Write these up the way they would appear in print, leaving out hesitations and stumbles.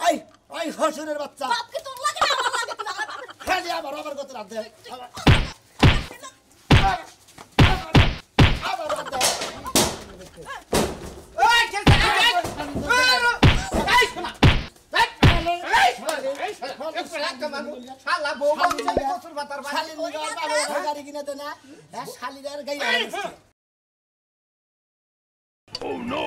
ওই ওই হসুরের বাচ্চা বাপকে তোর লাগে না আমার লাগে তুই আমার বাপের খালি আবার আবার কত রাত দে আবার রাত দে ওই খেলতে এই শোনা শালা বউ বলছে কসুর বাতার শালি নিগার বাবা গাড়ি কিনে দে না শালিদার গাই আছে Oh no!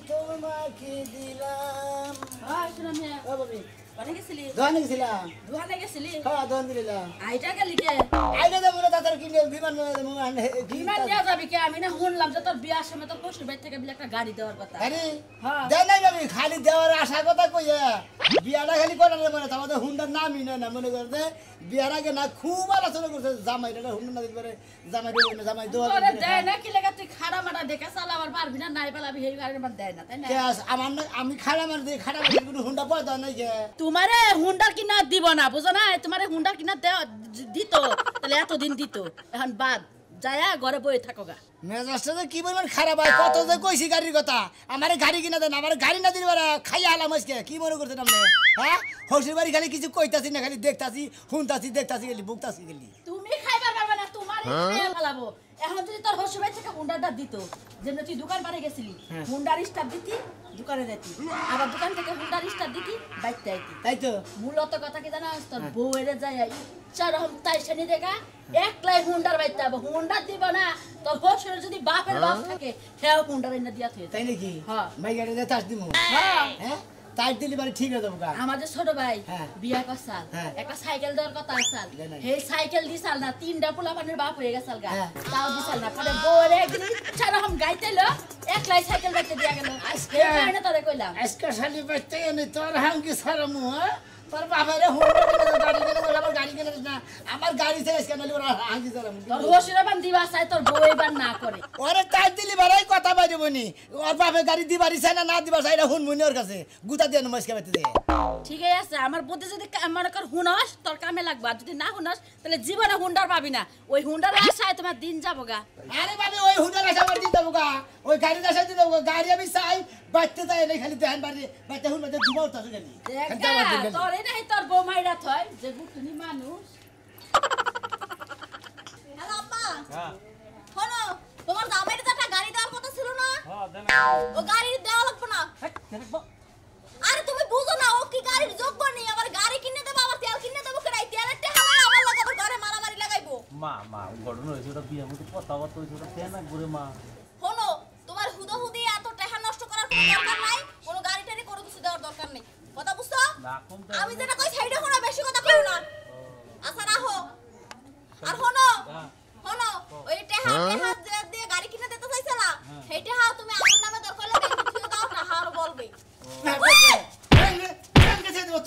তোমাকে দিলাম আয় শোনা মিয়া ও বাবি বাড়ি গেছিলি দোকানে গেছিলাম দোকানে গেছিলি হ্যাঁ দোকান দিলাম আইটা গেলি কে আইলে তো বলে তাদের কিনে বিমান বিমান নিয়ে যাবি কে আমি না শুনলাম যে তোর বিয়ার সময় তোর শ্বশুর বাড়ি থেকে বিলে একটা গাড়ি দেওয়ার কথা আরে হ্যাঁ দেয় নাই বাবি খালি দেওয়ার আশা কথা কইয়া বিয়াটা খালি করার মনে আমাদের হুন্ডার নামই না মনে করতে বিয়ার আগে না খুব আলোচনা করছে জামাইটা হুন্ডা না দিতে পারে জামাই দেবো না জামাই দেওয়া তোরে দেয় না কি লাগা তুই খাড়া মারা দেখে চালাবার পারবি না নাই পালাবি এই গাড়ি আমার দেয় না তাই না আমার না আমি খাড়া মার দিয়ে খাড়া মার কোনো হুন্ডা পয়দা নাই কে তোমারে হুন্ডার কিনা দিব না বুঝো না তোমারে হুন্ডার কিনা দিত তাহলে এতদিন দিত এখন বাদ যায়া ঘরে বয়ে থাকো গা মেজাজটা কি বলবেন খারাপ হয় কত যে কইছি গাড়ির কথা আমার গাড়ি কিনা দেন আমার গাড়ি না দিলে খাইয়া আলাম আজকে কি মনে করছেন আপনি হ্যাঁ হসুর বাড়ি খালি কিছু কইতাছি না খালি দেখতাছি শুনতাছি দেখতাছি গেলি বুকতাছি গেলি তুমি খাইবার পারবে না তোমার খেয়ে ফেলাবো এখন যদি তোর হসুর বাড়ি থেকে হুন্ডাটা দিত যেমন তুই দোকান পারে গেছিলি হুন্ডার স্টাফ দিতি দোকানে যেতি আবার দোকান থেকে হুন্ডার স্টাফ দিতি বাইতে আইতি তাই তো মূলত কথা কি জানা তোর বউয়েরে যায় ইচ্ছা রকম তাই শানি দেখা একলাই হুন্ডার বাইতে হবে হুন্ডা দিব না তোর হসুর যদি বাপের বাপ থাকে সেও হুন্ডার এনে দিয়া থুয়ে তাই নাকি হ্যাঁ মাই গাড়িতে তাস দিমু হ্যাঁ হ্যাঁ তাই দিলি বাড়ি ঠিক হয়ে যাবো গা আমাদের ছোট ভাই হ্যাঁ। বিয়া করছাল হ্যাঁ। একটা সাইকেল দেওয়ার কথা আসাল দেয় নাই। সেই সাইকেল দিছাল না তিনটা পোলা পানির বাপ হয়ে গেছাল গা হ্যাঁ। তাও দিছাল না পরে বউরে একদিন ইচ্ছা রকম গাইতেলো একলাই সাইকেল বাইতে দিয়া গেল আজকে এই কারণে তোরে কইলাম আজকে শালি বাইতে এনে তোর হাঙ্গি সারামু হ্যাঁ তোর বাবারে হুন্ডা কিনে গাড়ি কিনে বলে আমার গাড়ি কিনে না আমার গাড়ি থেকে আজকে নালি ওরা হাঙ্গি সারামু তোর হসুরা বান দিবা চাই তোর বউ এবার না করে ওরে তাই দিলি বাড়াই কথা বাইরে বনি ওর বাপে গাড়ি দিবারি চাই না দিবার চাই না হুনমুনি ওর কাছে গুতা দিয়ে নমস্কার বাইতে দে ঠিকই আছে আমার বুদ্ধি যদি মনে কর হুনস তোর কামে লাগবা যদি না হুনস তাহলে জীবনে হুন্ডার পাবি না ওই হুন্ডার আশায় তোমার দিন যাবো গা আরে বাবা ওই হুন্ডার আশা আমার দিতে দেবো গা ওই গাড়ির আশা দিতে দেবো গাড়ি আমি চাই বাইতে যাই নাই খালি দেহান বাড়ি বাইতে হুন বাইতে ধুমাও তাসু গেলি তোর এই নাই তোর বউ মাইরা থয় যে গুটনি মানুষ হ্যালো আব্বা হ্যাঁ শোনো তোমার জামাইরে তো একটা গাড়ি দেওয়ার কথা ছিল না হ্যাঁ দেন ও গাড়ি দেওয়া লাগবে না আরে তুমি বুঝো না ও কি গাড়ির যোগ্য নেই আবার গাড়ি কিনে দেবো আবার তেল কিনে দেবো কেনাই তেলের টাকা আমার লাগাবো ঘরে মারামারি লাগাইবো মা ঘটনা হয়েছে ওটা বিয়ে মতো কথাবার্তা হয়েছে ওটা কেন করে মা শোনো তোমার হুদহুদি এত টাকা নষ্ট করার কোনো দরকার নাই কোনো গাড়ি টাড়ি কোনো কিছু দেওয়ার দরকার নেই কথা বুঝছো না কম আমি যেটা কই সাইডে শোনো বেশি কথা কইও না আচ্ছা রাখো আর শোনো শোনো ওই টাকা দিয়ে গাড়ি কিনে দিতে চাইছিলা সেই টাকা তুমি আমার নামে দরকার লাগে তুই দাও না হার বলবে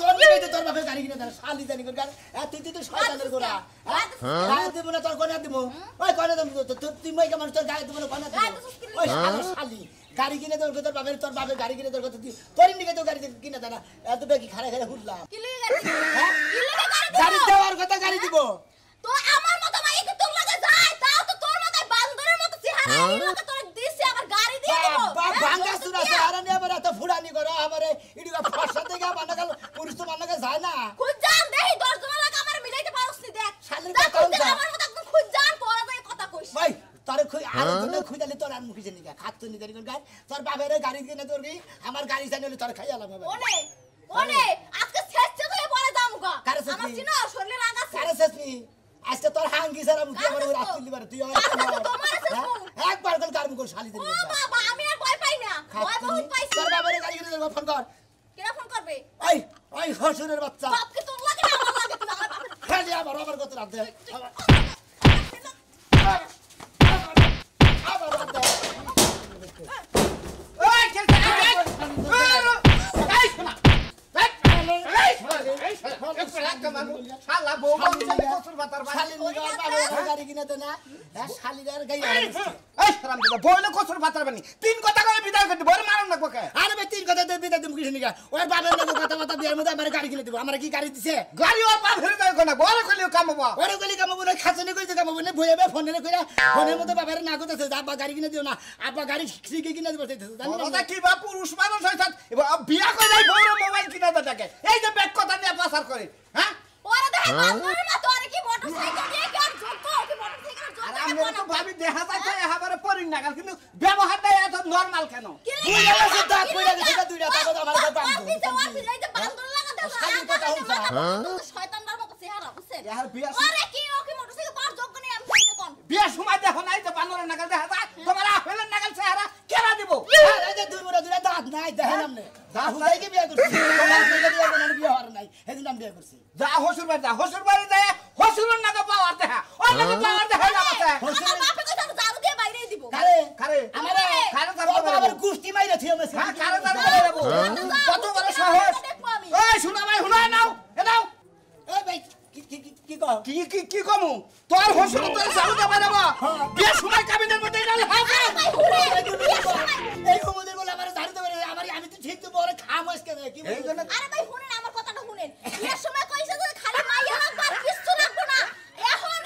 তোর নিয়ে তোর বাপে গাড়ি কিনে দেয় শালি জানি করে তুই তুই তো শয়তানের গোড়া গায়ে দিব না তোর কোনে দিব ওই কোনে দিব তুই মই কেমন তোর গায়ে দিব না কোনে দিব ওই শালি গাড়ি কিনে তোর তোর বাপে গাড়ি কিনে তোর কথা তোর নিকে তো গাড়ি কিনে দেয় না এত বেশি খাড়া খাড়া হুড়লাম কি লই গাড়ি কি লই গাড়ি দেওয়ার কথা গাড়ি দিব তো আমার মতো মাই কি তোর লাগে যায় তাও তো তোর মাথায় বান্দরের মতো চেহারা এই লোকে তোর দিছে আবার গাড়ি দিয়ে দেব ভাঙ্গা সুরা চেহারা নিয়ে আবার এত ফুড়ানি করো আমারে ইডিকা ফর্সা থেকে বানা গেল পুরুষ তো বানা যায় না খুদ জান দেই 10 জন লাগে আমার মিলাইতে পারছস নি দেখ শালির দেখ, কথা খুদ জান, আমার মতো একদম খুদ জান পড়া যায় কথা কইস ভাই তোর আর জন্য খুঁজালি তোর আর মুখে নিকা খাত নি গাড়ি গাড়ি তোর বাপের গাড়ি কিনে তোর কি আমার গাড়ি জানিলে তোর খাই আলাম ওনে ওনে আজকে শেষে তো পরে যামুগা কারে শেষ আমার কি? চিনো শরীরে রাগাছে কারে শেষনি আজকে তোর হাঙ্গি সারা মুখে আমার কারে রাত শেষ তুললি পারে তুই কারে শেষ তোমার শেষ একবার কল কার মুখ শালি দিবি ও বাবা আমি আর ভয় পাই না ভয় বহুত পাইছি তোর বাপের গাড়ি কিনে দেবো ফোন কর কেন ফোন করবে ওই ওই হসুরের বাচ্চা বাপকে তোর লাগে না আমার লাগে তুই আমার বাপের খালি আবার আবার কত রাত দে আবার রাত দে ওই খেলতে এই শোনা শালা বউ বলছে কসুর বাতার শালি নিগার বাবা গাড়ি কিনে দে না শালিদার গাই আছে এই শরম দাদা বইলে কসুর বাতার বানি তিন কথা কই বিদায় করে বড় মারন না কোকে আরে ভাই তিন কথা দিয়ে বিদা দিম কিছু নিগা ওই বাবার নাকি কথা বিয়ার মধ্যে আমার গাড়ি কিনে দিব আমার কি গাড়ি দিছে গাড়ি ওর বাপ হেরে যায় কোনা বড় কইলে কামবা ওরে গলি কামাবো না খাচনি কইতে কামাবো না ভইবে ফোনে কইরা ফোনের মধ্যে বাবার না কইতাছে আব্বা গাড়ি কিনে দিও না আব্বা গাড়ি ঠিকই কিনে দিব চাইতেছে জানি দাদা কি বাপ পুরুষ মানুষ হইতাত এবার বিয়া কই যাই বড় মোবাইল কিনা হইছে ওর ফিলাই যে বান্দর লাগা দাও শালি কথা হইছে শয়তানদার মতো চেহারা বুঝছেন ইয়ার বিয়া আরে কি ও কি মোটরসাইকেল পার যোগ্য নেই আমি সেইটা কোন বিয়া সময় দেখো নাই যে বানরের নাগাল দেখা যায় তোমার আপেলের নাগাল চেহারা কেনা দিব এই যে দুই মোড়া দুইটা দাঁত নাই দেখেন আপনি হুদাই কি বিয়ে করছি তোমার থেকে বিয়ে করলে বিয়ে হওয়ার নাই সেদিন আমি বিয়ে করছি যা হসুর বাড়ি যা হসুর বাড়ি যায় হসুরের নাগাল পাওয়ার দেখা ওই নাগাল পাওয়ার দেখা না মাথা আমার বাপে কইতা জারু দিয়ে বাইরে দিব কারে কারে আমারে কারে তার তোর বাবার গুষ্টি মাইরা থিও মেছে হ্যাঁ কারে তার বলে দেব কত বড় সাহস এই শোনা ভাই হুনা নাও এ নাও এই ভাই কি কও কি কমু তোর হসুর তোর সালু দেবা দেব বিয়া সময় কাবিনের মধ্যে গেল এই কমদের বলে আমার ঝাড়ু দেবে আমার আমি তো ঠিক তো বড় খামস কেন কি এই জন্য আরে ভাই শুনেন আমার কথাটা শুনেন এর সময় কইছে যে খালি মাইয়া লাগবে আর কিছু লাগবে না এখন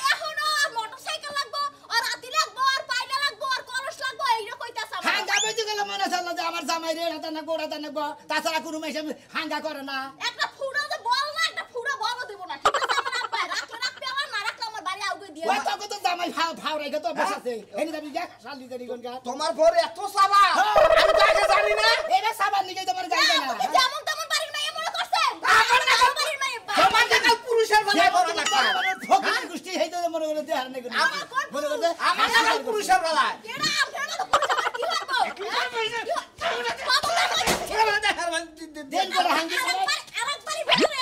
আর মোটরসাইকেল লাগবে আর রাতি লাগবে আর পাইলা লাগবে আর কলস লাগবে এইটা কইতাছ আমার হাঙ্গা বেঁচে গেল মনে চাল যে আমার জামাই রে হাতা না গোড়াতা না তাছাড়া কোনো মেশে হাঙ্গা করে না একটা ফুড়া যে বল না একটা ফুড়া বল দেব না ঠিক আছে আমার আব্বা রাখলে আমার না রাখলে আমার বাড়ি আউগে দিয়ে ওই তো কত জামাই ফাও রাইগে তো বসাছে এনি যাবি যা শালি দেরি কোন গা তোমার পরে এত সাবা আমি তো আগে জানি না এরা সাবান নিকে তোমার গাইবে না যেমন তেমন বাড়ির মেয়ে মনে করছেন আমার না বাড়ির মেয়ে তোমার নাগাল পুরুষের বেলায় বড় না ফকির গুষ্টি হেইতো মনে করে দেহার নাই করে মনে করে আমার নাগাল পুরুষের বেলায় কেডা আপনারা তো পুরো আমার কি হইতো দেন করে হাঙ্গি করে আরেকবারই বেরে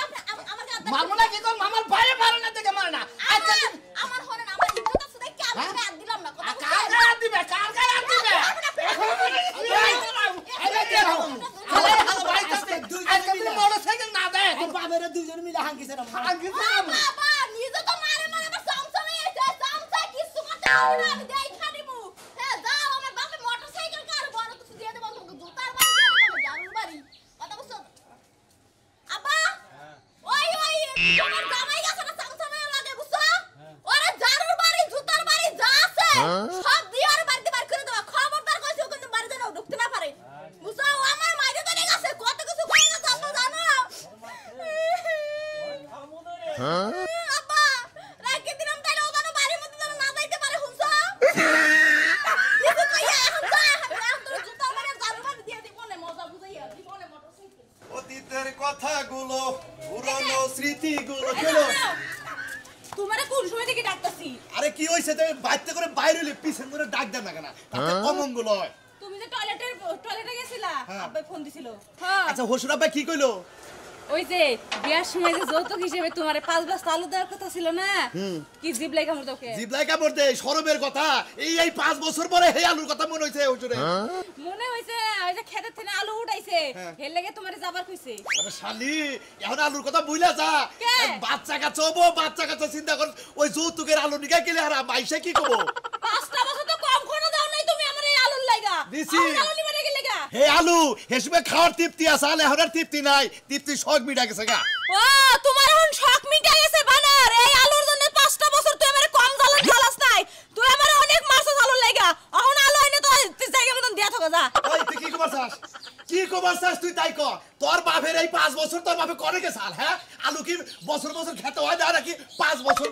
আমার গাদা মারবো না কি তোর মামার বাইরে মারে না দেখে মারে না আচ্ছা আমার হরেন আমার ইজ্জত আছে দেখি আমি গাদ দিলাম না কথা কার গায়ে দিবে কার গায়ে দিবে মোটরসাইকেল না দেয় বাবের দুইজন মিলে হাঙ্গিছে না বাবা নিজে তো মারে মারে আমার সংসারে এসে সংসার কিছু করতে পারি না আমি দেখা দিমু হ্যাঁ যাও আমার বাপে মোটরসাইকেল কার বড় কিছু দিয়ে দেব তোমাকে জুতার বাড়ি দিয়ে দেব জারুর বাড়ি কথা বুঝছো আব্বা ওই তোমার জামাই গেছে না সংসারে লাগে বুঝছো ওরে জারুর বাড়ি জুতার বাড়ি যা আছে সব দিয়ে আর বাড়িতে বার করে দেব খবরদার কইছো কিন্তু বাড়ি যেন ঢুকতে না পারে বুঝছো ও আমার মাইরে তো গেছে কত কিছু করে গেছে জানো আব্বা রাখি দিলাম তাইলে ও জানো বাড়ির মধ্যে যেন না যাইতে পারে হুনছো কিছু কইয়া এখন যা আমি তোর জুতা মারে জারু বাড়ি দিয়ে দিব না মজা বুঝাইয়া দিব না মোটরসাইকেল অতীতের কথাগুলো পুরনো স্মৃতিগুলো কেলো তোমারে কোন সময় থেকে ডাকতাছি আরে কি হইছে তুমি বাইতে করে বাইরে হইলে পিছন করে ডাক দেন না কেন তাতে অমঙ্গল হয় তুমি যে টয়লেটে গেছিলা হ্যাঁ। আব্বাই ফোন দিছিল হ্যাঁ আচ্ছা হসুর আব্বা কি কইলো ওই যে বিয়ার সময় যে যৌতুক হিসেবে তোমারে 5 বস্তা আলু দেওয়ার কথা ছিল না কি জিবলাই কামড় তোকে জিবলাই কামড় দে সরবের কথা এই 5 বছর পরে হে আলুর কথা মনে হইছে হসুরে মনে হইছে ওই যে খেতের থেকে আলু উঠাইছে এর লাগি তোমারে যাবার কইছে আরে শালি এখন আলুর কথা বুইলা যা কে? বাচ্চা কাচ্চা চিন্তা কর ওই যৌতুকের আলু নিকা গেলে আর মাইসে কি কব 5টা বছর তো কম খরচ দাও নাই তুমি আমার এই আলুর লাগা দিছি। আলু নিবে নাকি লাগা হে আলু হেসবে খাওয়ার তৃপ্তি আছে আলে এখন আর তৃপ্তি নাই তৃপ্তি শখ মিটা গেছে গা ও তোমার এখন শখ মিটা গেছে বানার এই আলুর জন্য 5টা বছর তুই আমারে কম জ্বালান খালাস নাই তুই আমারে অনেক মাছ আলু লাগা এখন আলু আইনে তো তুই জায়গা মতন দিয়া থাকো যা ওই তুই কি কবার চাস তুই তাই কর তোর বাপের এই 5 বছর তোর বাপে করে গেছাল হ্যাঁ আলু কি বছর খেতে হয় না নাকি 5 বছর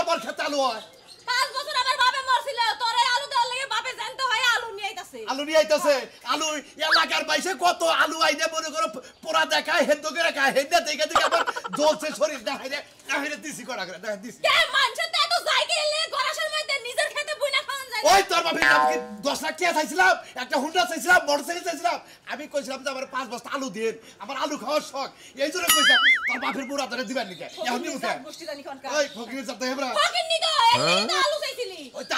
পর খেতে আলু হয় 5 বছর আমার বাপে মরছিল তোরে আলু দেওয়ার লাগে বাপে জানতে হয় আলু নিয়ে আইতাছে আলু নিয়ে আইতাছে আলু এলাকার বাইসে কত আলু আইনে মনে করো পোড়া দেখায় হেন্দ করে খায় হেন্দা দেখে আবার জ্বলছে শরীর দেখাইলে দিছি করা করে দেখা দিছি কে মানছে তো এত জায়গা এলে গরাসের মধ্যে নিজের খেতে বুইনা খাওয়ান যায় ওই তোর বাপের নাম কি 10 লাখ টাকা চাইছিলাম একটা হুন্ডা চাইছিলাম মোটরসাইকেল চাইছিলাম আমি কইছিলাম যে আমার 5 বস্তা আলু দিন আমার আলু খাওয়ার শখ এই জন্য কইছিলাম তোর বাপের বুড়া ধরে দিবেন নাকি এখন দিমু স্যার গোষ্ঠী জানি কোনকা ওই ফকিরের সাথে হেবরা ফকির নি তো এই তো আলু চাইছিলি ওই তো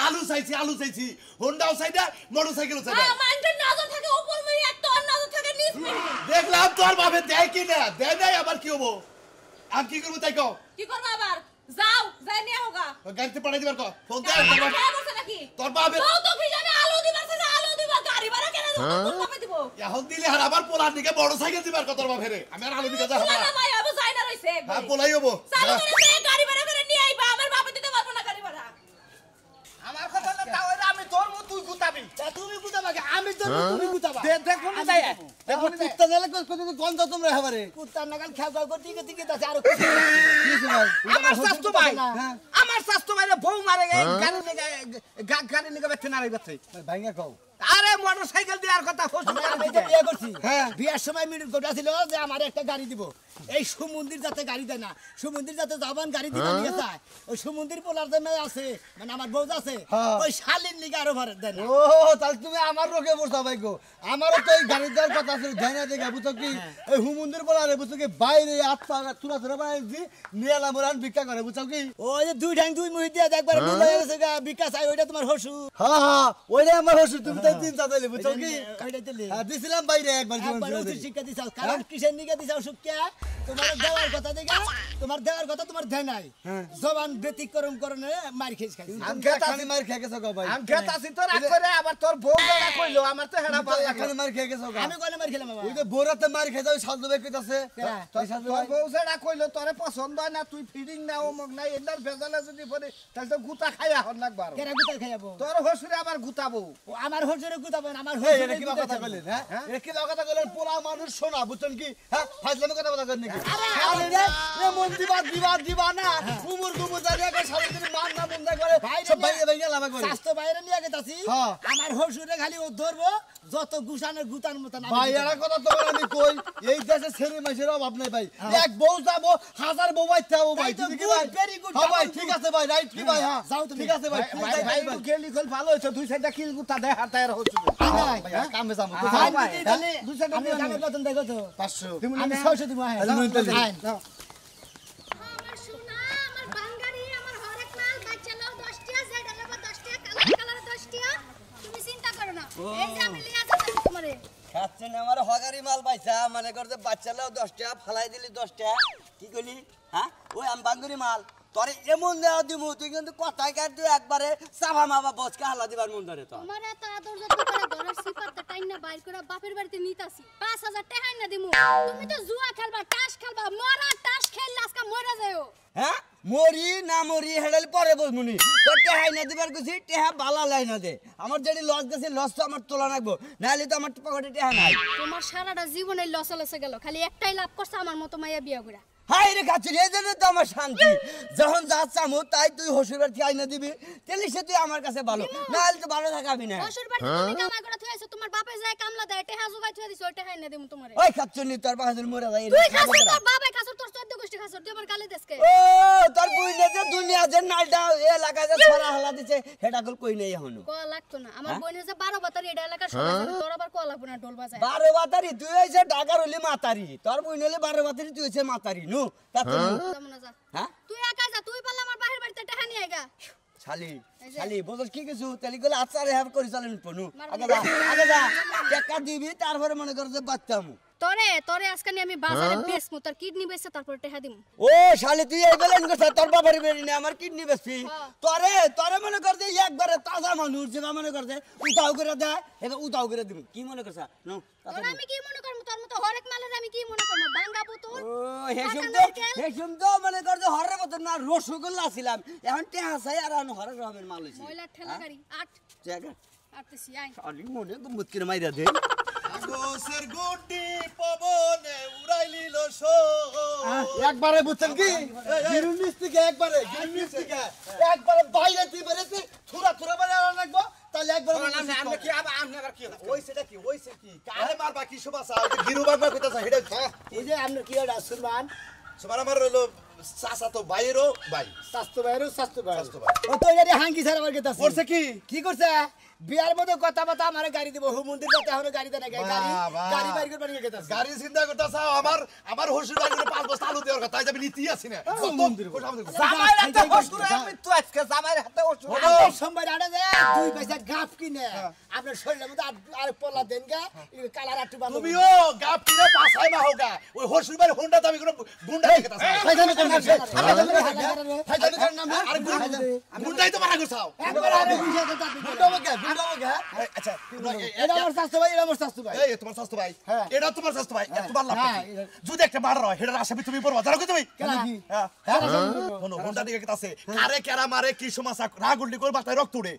আলু চাইছি হুন্ডাও চাইদা মোটরসাইকেলও চাইদা মানছে নজর থাকে উপর মিলি একটা আর নজর থাকে নিচ মিলি দেখলাম তোর বাপে দেয় কি না দেয় নাই আবার কি হবো আর কি করবো তাই কও কি করব আবার যাও যাই নিয়ে হোগা গাড়িতে পাঠাই দিবার কও ফোন দে কে বলছে নাকি তোর বাপে যাও তো কি জানে আলু দিবার সে আলু দিবা গাড়ি ভাড়া কেন তোর বাপে দিব এখন দিলে আর আবার পোলার দিকে মোটরসাইকেল দিবার কত বাপে রে আমি আর আলু দিকে যাব না না ভাই আবু যাই না রইছে হ্যাঁ পোলাই হবো চালু করে দে গাড়ি ভাড়া করে নিয়ে আইবা আমার বাপে দিতে পারবো না গাড়ি ভাড়া আমার কথা না তাও আমি তোর মত তুই গুতাবি তুমি গুতাবা আমি তো তুমি গুতাবা দেখো না যাই দেখো না কুত্তা নালে কত গন্ধ তোমরা হবারে কুত্তার নাগাল খাওয়া করতে গিয়ে তাছে আর কি আমার শাস্ত্র ভাই আমার শাস্ত্র ভাই বউ মারে গাড়ি নিয়ে বেতে না রে বেতে ভাইঙ্গা কও আরে মোটরসাইকেল দেওয়ার কথা আমি যে বিয়ে করছি হ্যাঁ। বিয়ের সময় মিনিট গোটা ছিল যে আমার একটা গাড়ি দিব এই সুমন্দির যাতে গাড়ি দেয় না সুমন্দির যাতে জবান গাড়ি দিতে নিয়ে যায় ওই সুমন্দির পোলার যে মেয়ে আছে মানে আমার বউ আছে হ্যাঁ। ওই শালির লিগে আরো ভাড়া দেয় না ও তাহলে তুমি আমার রোগে বসা ভাই গো আমারও তো এই গাড়ি দেওয়ার কথা ছিল ধ্যানে দেখে বুঝছো কি এই হুমুন্দির বলারে বুঝছো কি বাইরে হাত পা তুলা তুলা বানাইছি নিয়ালা মোরান ভিক্ষা করে বুঝছো কি ওই যে দুই ঠ্যাং দুই মুহি দিয়ে একবার বুঝা গেছে গা বিকাশ আই ওইটা তোমার হসু হ্যাঁ ওইটা আমার হসু তুমি তাই তিন চাতাইলে বুঝছো কি ওইটাই দিলি দিছিলাম বাইরে একবার একবার উচিত শিক্ষা দিছাও কারণ কিসের নিকে দিছাও সুখিয়া তোমার দেওয়ার কথা দেখে তোমার দেওয়ার কথা তোমার দেয় নাই জবান ব্যতিক্রম করনে মার খেয়ে খাইছি আমি মার খেয়ে গেছো গো ভাই আমি খেত আছি তোর আগ করে আবার তোর বউ যেটা কইলো আমার তো হেডা ভালো এখানে মার খেয়ে গেছো আমি কইলে মার খেলাম বাবা ওই যে বোরাতে মার খেয়ে যাও সাজু ভাই কইতাছে তোর বউ যেটা কইলো তোরে পছন্দ হয় না তুই ফিডিং না অমুক না এন্দার ভেজালে যদি পড়ে তাহলে তো গুতা খাইয়া হন লাগবার কেরা গুতা খাইয়াবো তোর হসুরে আবার গুতাবো ও আমার হসুরে গুতাবেন আমার এই হসুরে এটা কি কথা কইলেন হ্যাঁ এটা কি কথা কইলেন পোলা মানুষ শোনা বুঝছেন কি হ্যাঁ ফাজলামি কথা কইলেন নাকি আরে রে মন দিবা না কুমুর কুমুর জানি আগে সারা দিন মান না মন্দা করে সব বাইরে বাইরে লাভ করে স্বাস্থ্য বাইরে নিয়ে গেতাছি হ্যাঁ। আমার হসুরে খালি ও ধরবো যত গুছানোর গুতার মতন আমি ভাই এরা কথা তোমার আমি কই এই দেশে ছেলে মাইসের অভাব নাই ভাই এক বউ যাবো হাজার বউ বাইতে হবো ভাই তাই তো ঠিক কি good, ভাই very good, হ্যাঁ ভাই double ঠিক good। আছে ভাই রাইট কি ভাই হ্যাঁ যাও তুমি। ঠিক আছে ভাই ভাই ভাই একটু গেলি কল ভালো হইছে দুই সাইডটা কিল গুতা দে হাতায়ের হসুরে ভাই কামে যাবো হ্যাঁ, ভাই ভাই, দিদি তাহলে দুই সাইডে আমি দিয়ে জানার নি। বেতন দেখো তো 500 আমি 600 দিব হ্যাঁ তাহলে নুন তেল আইন। আমার সোনা আমার বাঙ্গারি আমার হরেক মাল বাচ্চা নাও 10 টাকা যেটা নেব 10 টাকা কালার 10 টাকা তুমি চিন্তা করো না এই যে আমি লিয়া যাচ্ছি তোমারে খাচ্ছেন আমার হগারি মাল পাইছা মানে করতে বাচ্চালাও 10 টাকা ফালাই দিলি 10 টাকা কি কইলি হ্যাঁ ওই আম বাঙ্গুরি মাল তোরে এমন দেওয়া দিমু তুই কিন্তু কথায় কাট দিয়ে একবারে সাফা মাবা বচকা হালা দিবার মন ধরে তো তোমার এত আদর যত্ন করে ঘরের সিপারটা টাইম না বাইর করে বাপের বাড়িতে নিতাছি 5000 টাকা না দিমু তুমি তো জুয়া খেলবা টাস খেলবা মরা টাস খেললে আজকে মরে যাও হ্যাঁ মরি না মরি হেডাল পরে বলমুনি তোর টেহাই না দিবার কইছি টেহা বালা লাই না দে আমার যেটি লস গেছে লস তো আমার তোলা লাগবো নাহলে তো আমার পকেটে টেহা নাই তোমার সারাটা জীবনে লসে লসে গেল খালি একটাই লাভ করছে আমার মতো মাইয়া বিয়া করে হাই রে খাচ্ছি এই জন্য তো আমার শান্তি যখন যা চামো তাই তুই হসুরের ঠিয়াই না দিবি তাহলে সে তুই আমার কাছে ভালো নাহলে তো ভালো থাকাবি না শ্বশুর বাড়িতে তুমি কামাই করে থুইছো তোমার বাপে যায় কামলা দেয় টেহা জুগাই থুই দিছো ওইটা খাই না দিমু তোমারে ওই খাচ্ছনি তোর পাশে মরে যাই তুই খাসর তোর বাবাই খাসর তোর 14 গোষ্ঠী খাসর তুই আমার গালে দেশকে ও তোর বুইনে যে দুনিয়া যে নালটা এ এলাকায় যে ছড়া হালা দিছে হেটা কল কই নাই এখনো ক লাগতো না আমার বোনের যে 12 বাতারি এটা এলাকার সবাই জানে তোর আবার ক লাগবো না ঢোল বাজায় 12 বাতারি তুই হইছে ঢাকার হলি মাতারি তোর বুইনে হলি 12 বাতারি তুই হইছে মাতারি নু তাতে যেমন যা হ্যাঁ তুই একা যা তুই পারলে আমার বাহির বাড়িতে টেহা নিয়ে আইগা শালি এই যে। শালি বুঝছ কি কিছু তালি গলে আচারে হ্যাভ করি চালেন পনু মারবো আগে যা টাকা দিবি তারপরে মনে কর যে বাচ্চামু তোরে আজকে নিয়ে আমি বাজারে বেচমু তোর কিডনি বেচে তারপর টেহা দিমু ও শালি তুই এই বেলেন কথা তোর বাবার বেরি না আমার কিডনি বেশি তোরে মনে কর যে একবারে তাজা মানুষ যেটা মনে কর যে উতাও করে দেয় এটা উতাও করে দিবি কি মনে করছ নো তোর আমি কি মনে করমু তোর মতো হরেক মালের আমি কি মনে করমু বাঙ্গা পুতুল ও হেসুম তো মনে কর যে হরের মতো না রসগোল্লা ছিলাম এখন টেহা চাই আর এখন হরের রহমের মাল হইছে ময়লা ঠেলা গাড়ি আট জায়গা আটতেছি আই শালি মনে গুমত করে মাইরা দে গোসের গুটি পবনে উড়াইলিল শো একবারে বুঝছেন কি গিরুনিস থেকে একবারে বাইরে তুই বেরেতে থুরা থুরা বারে আনা লাগবো তাহলে একবারে আমরা কি আবার কি ওইছে কি কারে মারবা কি সবাসা গিরু বাগবা কইতাছ হেডা এই যে আমরা কি ওটা সুরমান সবার আমার হলো চাচা তো বাইরও ভাই স্বাস্থ্য বাইরে স্বাস্থ্য বাইরে স্বাস্থ্য ভাই ও তো এর হাঙ্গি ছাড়া আমার গেতাছে করছে কি কি করছে বিয়ার মধ্যে কথা বাতা আমারে গাড়ি দিব হুমন্দির যাতে এখন গাড়ি দেয় না গাড়ি বাবা। গাড়ি বাইর করে নিয়ে গেতাছে গাড়ি চিন্তা করতেছ আমার হসুর বাড়ি 5 বস্তা আলু দেওয়ার কথা তাই যাবি নীতি আছি না জামাই হাতে হসুরে আমি তো আজকে জামাই হাতে হসুরে আমার সোমবার আড়ে যে 2 পয়সা গাপ কিনে আপনার শরীরের মধ্যে আর পলা দেন গা কালার একটু বাঁধো তুমিও গাপ কিনে পাছাই মা হোগা ওই হসুর বাড়ি হোন্ডা দামি কোনো গুন্ডা দেখতাছ ফাইজামি করেন ফাইজামি করেন না আর গুন্ডাই তো মারা গছাও একবার আরে বুঝা তো তাতে আচ্ছা এটা আমার স্বাস্থ্য ভাই এটা আমার স্বাস্থ্য ভাই এই তোমার স্বাস্থ্য ভাই হ্যাঁ। এটা তোমার স্বাস্থ্য ভাই তোমার লাভ হ্যাঁ, কি? যদি একটা মার হয় হেডার আসামি তুমি পড়বা জানো কি তুমি কেন কি হ্যাঁ শোনো হোন্ডা দিকে আছে কারে কেরা মারে কি সমস্যা রাগুল্লি করে বাতায় রক্ত উড়ে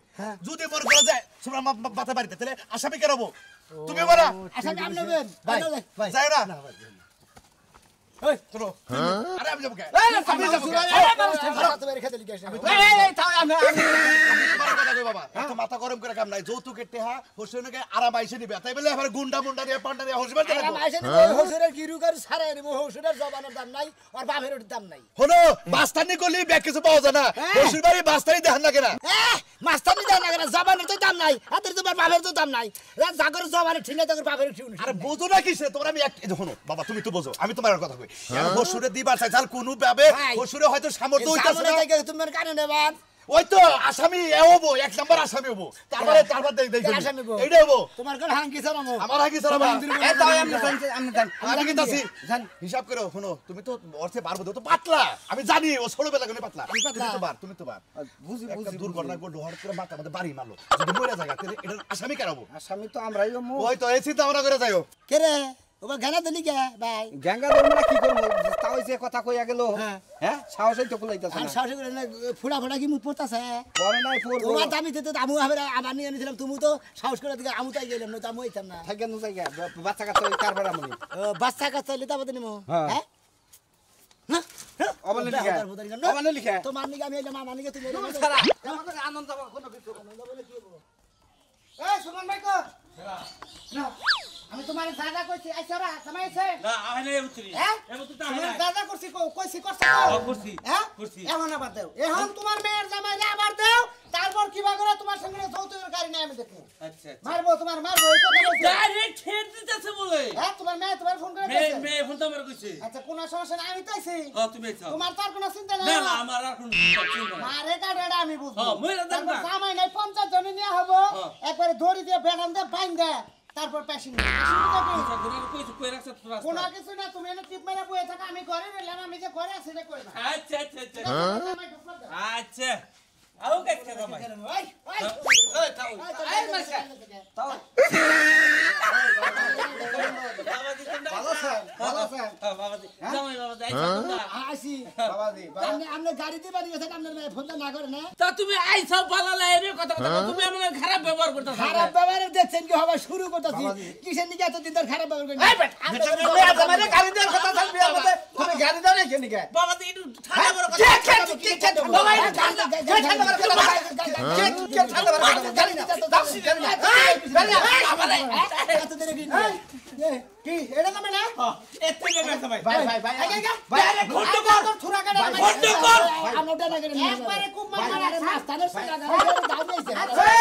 যদি মর করে যায় তোমরা বাতায় বাড়িতে তাহলে আসামি কেরাবো তুমি বলা আচ্ছা আপনি নেবেন ভাই যায় না এই শোনো আরে আমি যাবো কে আপনি যাবো কে? তো মেরে খেতে লিখে আসেন। তোমার কথা কই বাবা এত মাথা গরম করে কাম নাই যৌতুকের টেহা হোসেনকে আরাম আইসে নিবে তাই বলে এবারে গুন্ডা মুন্ডা দিয়ে পান্ডা দিয়ে হোসেন আর আমি আইসে দিব, হসুরের গিরুকার সারা নিব, হসুরের জবানের দাম নাই, আর বাপের ওর দাম নাই। হলো বাস্তানি করলি ব্যাগ কিছু পাওয়া যায় না হোসেন বাড়ি বাস্তানি দেখান না কেনা মাস্টারনি দেয় না কেন, জবানের তো দাম নাই, হাতের তোমার বাপের তো দাম নাই, জাগর জবানের ঠিক নাই, তোর বাপের ঠিক নাই। আরে বোঝো না কিসে তোমরা আমি এক শোনো বাবা তুমি তো বোঝো আমি তোমার কথা কই হোসুরে দিবার চাই যার কোনো ভাবে হোসুরে হয়তো সামর্থ্য হইতাছে না তোমার কানে নেবান ওই তো আসামি হবো এক নাম্বার আসামি হবো তারপর দেখ এইটা হবো তোমার কোন হাঙ্কি ছাড়ামো আমার হাকি সারাবা এই তাও আমি জানছি আমি জান আমি কিন্তু হিসাব করো শোনো তুমি তো অর্থে পারবো তো পাতলা আমি জানি ও ছোটবেলা কোনে পাতলা তুমি তো বার বুঝি একটা বুঝি দুর্ঘটনা ঘটলো হঠাৎ করে মাথা মধ্যে বাড়ি মারলো যদি মরে যায় তাহলে এটা আসামি কারাবো আসামি তো আমরাই মু ওই তো এই চিন্তা ভাবনা করে যাইও কে রে ওবা গানা দিলি কে ভাই গঙ্গা ধর্ম না কি করব তাও যে কথা কইয়া গেল হ্যাঁ সাহসই তো কুলাইতাছ আর না শাশুড়ি করে না ফুড়া ফুড়া কি মুখ পড়তাছে পরে নাই পড়বো তোমার দামি দিতে আমু আবার নিয়ে এনেছিলাম, তুমি তো সাহস করে দিকে আমু তাই গেলাম না, তো আমু হইতাম না। থাকে নু জায়গা বাচ্চা কাচ্চা ওই কারবার আমনি বাচ্চা কাচ্চা লিতা বদে নিমো হ্যাঁ। হ্যাঁ অবলে লিখা অবলে লিখা তো মাননি আমি এলাম আমার নিকে তুমি তুমি ছাড়া আমাদের আনন্দ পাবো কোনো কিছু এই সুমন ভাই কো না আমি তোমার দাদা কইছি আইছরা সময় আছে না আহে নাই উঠছি হ্যাঁ এমন তো তোমার আহে দাদা কইছি কইছি করছ করছি হ্যাঁ করছি এখন আবার দাও এখন তোমার মেয়ের জামাইরে আবার দাও, তারপর কিবা করে তোমার সঙ্গে যৌতুকের গাড়ি নিয়ে আমি দেখবো। আচ্ছা আচ্ছা মারবো তোমার মারবো এই কথা বলছি। ডাইরেক্ট ছেড়ে দিতেছে বলে হ্যাঁ তোমার মেয়ে তোমার ফোন করে মে কইছে। মে ফোন তো আমার কইছে আচ্ছা কোন সমস্যা নাই, আমি তাইছি তুমি আইছো তোমার তার কোনো চিন্তা নাই না না আমার আর কোন চিন্তা নাই মারে কাটাটা আমি বুঝবো। হ্যাঁ, মইরা দেন না। তারপর জামাই নাই 50 জন নিয়ে হবো, হ্যাঁ। একবারে দড়ি দিয়ে বেড়ান দিয়ে বাইন দে, তারপর প্যাশিং আচ্ছা গুনার কইছে কই রাখছ তোরা কোন কিছু না, তুমি এনে টিপ মেরে বসে থাকা, আমি ঘরে রইলাম, আমি যে ঘরে আছি রে কই না। আচ্ছা আচ্ছা আচ্ছা জামাই ঢুকলো তো। আচ্ছা আও কাছে জামাই ওই ওই এই মাসা তাও বাবাজি কোনটা ভালো স্যার ভালো স্যার বাবাজি জামাই বাবাজি আইছো তোমরা আসি বাবাজি আপনি গাড়ি দিবা দিয়েছেন, আপনার মেয়ে ফোনটা না করে না। তা তুমি আইছো পালালা এর কথা কথা তুমি আমার খারাপ ব্যবহার করতেছ খারাপ ব্যবহার দেখছেন কি হবে শুরু করতেছি, কিসের নিকে এত দিন ধরে খারাপ ব্যবহার করেন? মানে গাড়ি দেওয়ার কথা থাকবে আমাদের তুমি গাড়ি দাও না কেন কে বাবাজি একটু ঠান্ডা করো কথা কি এটা তুমি না এতে নেবে জামাই ভাই ভাই ভাই ডাইরেক্ট ঘন্টা কর থুরা কাটা ঘন্টা কর আমরা ওটা না করে একবারে খুব মার মাস্টারের সঙ্গে দাও দিয়েছে।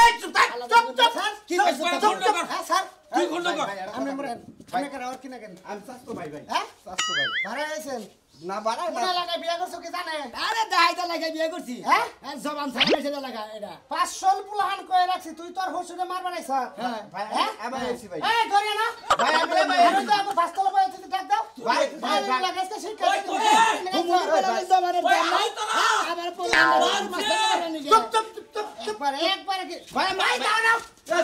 এই চুপ থাক চুপ চুপ কি কইছো ঘন্টা কর হ্যাঁ স্যার তুই ঘন্টা কর আপনি মরেন আপনি করে আর কি না কেন আমি সাস্তো ভাই ভাই হ্যাঁ সাস্তো ভাই ভাড়া আইছেন না বাড়াই কোন এলাকায় বিয়ে করছো কি জানেন? আরে দাইতা লাগাই বিয়ে করছি হ্যাঁ আর জবান ছাড়া সেটা লাগা এটা 500 পুলাহান কই রাখছি, তুই তোর হসুরে মারবা নাই স্যার। হ্যাঁ ভাই আমি আইছি ভাই এই ধরে না ভাই আমি আমি তো আপনি পাঁচতলা বয়ে থেকে ডাক দাও ভাই ভাই ভাই লাগাইতে শিক্ষা দিতে জবানের দাম নাই আবার পুলাহান মাস্টার নিয়ে চুপ চুপ চুপ একবারে কি ভাই মাই দাও না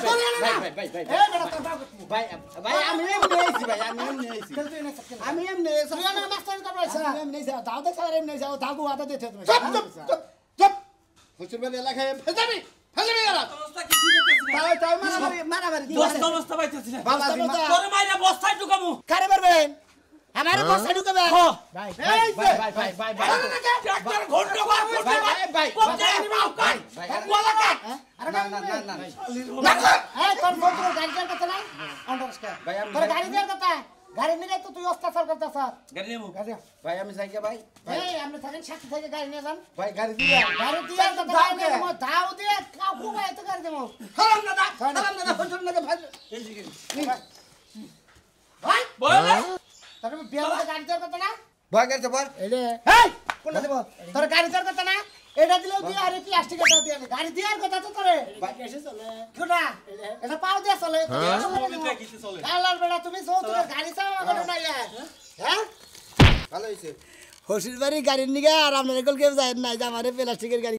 ধরে না ভাই ভাই ভাই এই বেটা তোর বাবা ভাই ভাই আমি এমনি আইছি ভাই আমি এমনি আইছি আমি এমনি তুই না মাস্টার কাপড় আছে আমি নেই যাও দাও দেখ স্যার এমনি যাও দাগু আদা দিতে তুমি চুপ চুপ চুপ চুপ হুজুর বলে এলাকায় ফেজাবি ফেজাবি গেল অবস্থা কি দিতেছিস তাই তাই মারামারি বস্তা অবস্থা পাইতেছিস না বাবাজি তোরে মাইরা বস্তায় ঢুকামু কারে মারবেন আমারে বসা ঢুকাবে ভাই এই ভাই ভাই ভাই ভাই ভাই ট্রাক্টর ঘন্টা কর ভাই কোথায় বলা কাট আরে না না না না এই তোর বন্ধু গাড়ি চালাতে কথা নাই আন্ডারস্ট্যান্ড ভাই আমি তোর গাড়ি দেওয়ার কথা গাড়ি নিয়ে তো তুই অত্যাচার করতেছ গাড়ি নেবো ভাই আমি যাই কে ভাই এই আপনি থাকেন সাথে থেকে গাড়ি নিয়ে যান ভাই গাড়ি দিবা গাড়ি দিয়ে কথা গাড়ি নিয়ে যাবো দাও দিয়ে কাকু ভাই তো গাড়ি দেবো হারাম দাদা হুজুর নাকি ভাই ভাই বলে তোর বিয়ে করে গাড়ি দেওয়ার কথা না ভাই গাড়ি বল এলে এই কোনটা দেব তোর গাড়ি দেওয়ার কথা না এটা দিলেও দিয়ে আর প্লাস্টিক এটা দিয়ে গাড়ি দেওয়ার কথা তো করে ভাই এসে চলে কোনা এটা পাও দিয়ে চলে কিছু চলে কালার বেটা তুমি সব তোর গাড়ি চালানো করো না হ্যাঁ ভালো হইছে হসির বাড়ি গাড়ির নিগে আর আপনার এগুলো কেউ যায় না যে আমার প্লাস্টিকের গাড়ি